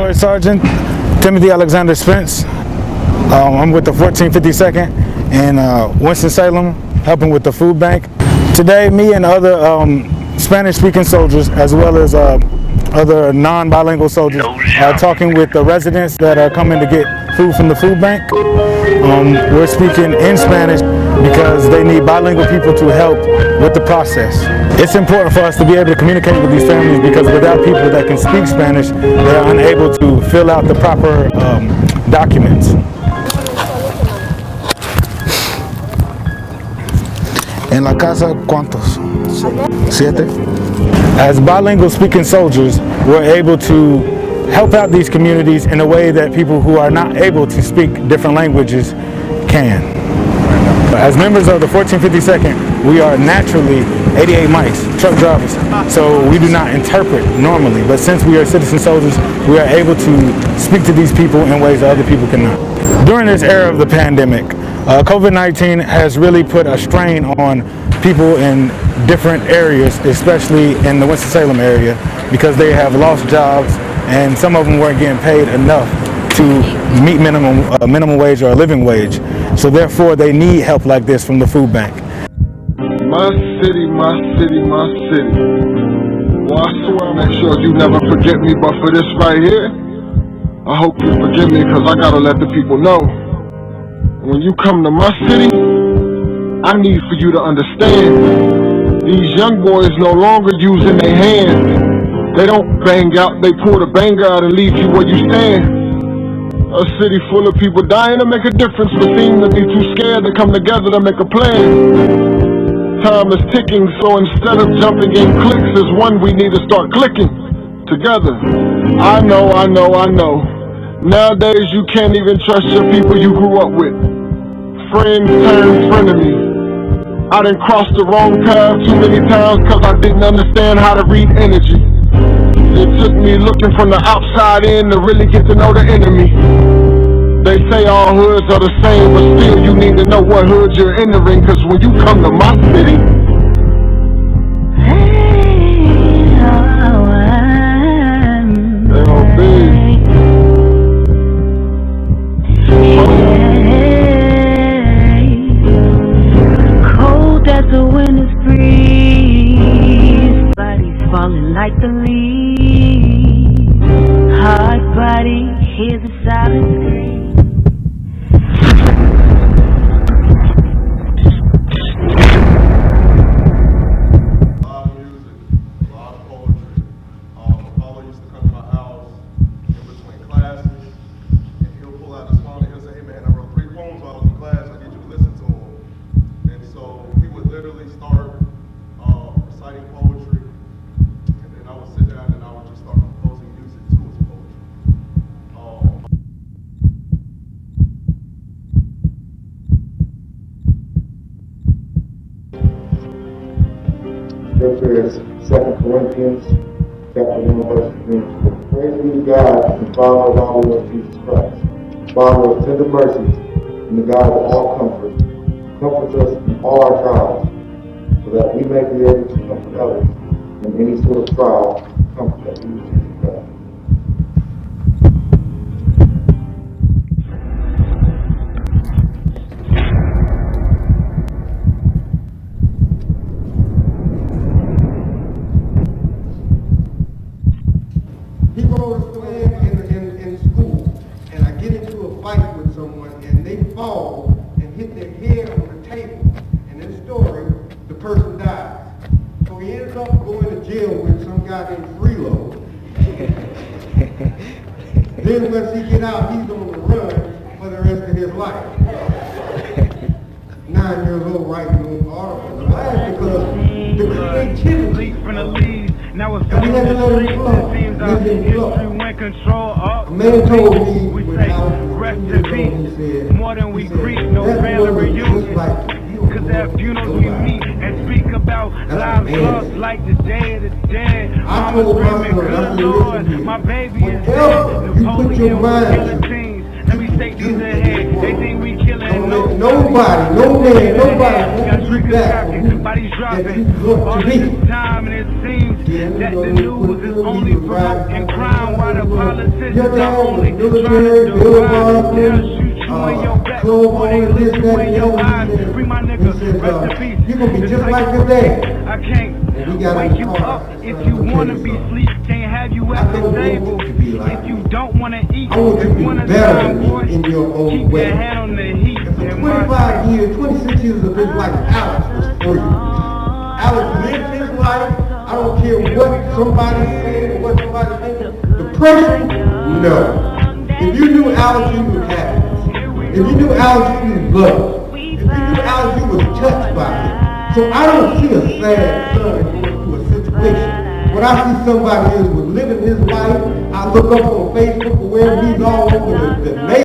Sorry, Sergeant Timothy Alexander Spence. I'm with the 1452nd in Winston-Salem, helping with the food bank. Today, me and other Spanish-speaking soldiers, as well as other non-bilingual soldiers, are talking with the residents that are coming to get food from the food bank. We're speaking in Spanish because they need bilingual people to help with the process. It's important for us to be able to communicate with these families because without people that can speak Spanish, they are unable to fill out the proper documents. En la casa, ¿cuántos? Siete. As bilingual speaking soldiers, we're able to help out these communities in a way that people who are not able to speak different languages can. As members of the 1452nd, we are naturally 88 mics, truck drivers, so we do not interpret normally, but since we are citizen soldiers, we are able to speak to these people in ways that other people cannot. During this era of the pandemic, COVID-19 has really put a strain on people in different areas, especially in the Winston-Salem area, because they have lost jobs and some of them weren't getting paid enough to meet minimum wage or a living wage. So therefore, they need help like this from the food bank. My city, my city, my city. Well, I swear I'll make sure you never forget me, but for this right here, I hope you forgive me because I gotta let the people know. When you come to my city, I need for you to understand. These young boys no longer using their hands. They don't bang out, they pull the banger out and leave you where you stand. A city full of people dying to make a difference, but seem to be too scared to come together to make a plan. Time is ticking, so instead of jumping in clicks as one, we need to start clicking together. I know. Nowadays you can't even trust your people you grew up with. Friends turn frenemies. I done crossed the wrong path too many times cause I didn't understand how to read energy. It took me looking from the outside in to really get to know the enemy. They say all hoods are the same, but still you need to know what hood you're entering, cause when you come to my city, they gon' be. Cold as the winter's breeze, bodies falling like the leaves. Hard body, hear the silent scream. Scripture is 2 Corinthians chapter 1 verse 3. Praise be to God and Father of our Lord Jesus Christ, Father of tender mercies, and the God of all comfort, comforts us in all our trials, so that we may be able to comfort others in any sort of trial, comfort that we receive from God. He wrote a story in school, and I get into a fight with someone, and they fall and hit their head on the table. And in the story, the person dies. So he ends up going to jail with some guy named Freelo. Then once he get out, he's on the run for the rest of his life. 9 years old writing those articles. I'm glad because the creativity from the leaves. Now it's and we had to let him flow. Let him flow. A man told me when I was rest in peace. More than we grieve, no family reunion. Cause at funerals we meet and speak about lives lost like the day of the dead. I told Screaming, good Lord, my baby is dead. You put your mind Let me take these ahead. They think we killing no nobody, no man, nobody wants you back for who that you look to be. Time and it seems that the news is only promoting crime while the politicians Your are dad was only trying military, to Bill divide. They'll Boston, shoot you in your back Club before they owner, this, look that, you in and the your other. eyes. Free my nigga, He said, rest in peace. you're gonna be just like you your dad. I can't And we got wake a you car. up if you wanna be sleep. Can't have you at I the don't table want you to be like if you me. don't wanna eat. I want you to It's be winter better time, than boy. me in your own Keep way. your hand on the heat. And for and my 25 years, 26 years of his life, Alex was free. Alex lived his life. I don't care what somebody said or what somebody thinks. Depression? No. If you knew Alex, you knew happiness. If you knew Alex, you knew love. If you knew Alex, you was touched by him. So I don't see a sad son going through a situation. When I see somebody else was living his life, I look up on Facebook or wherever he's all over the nation.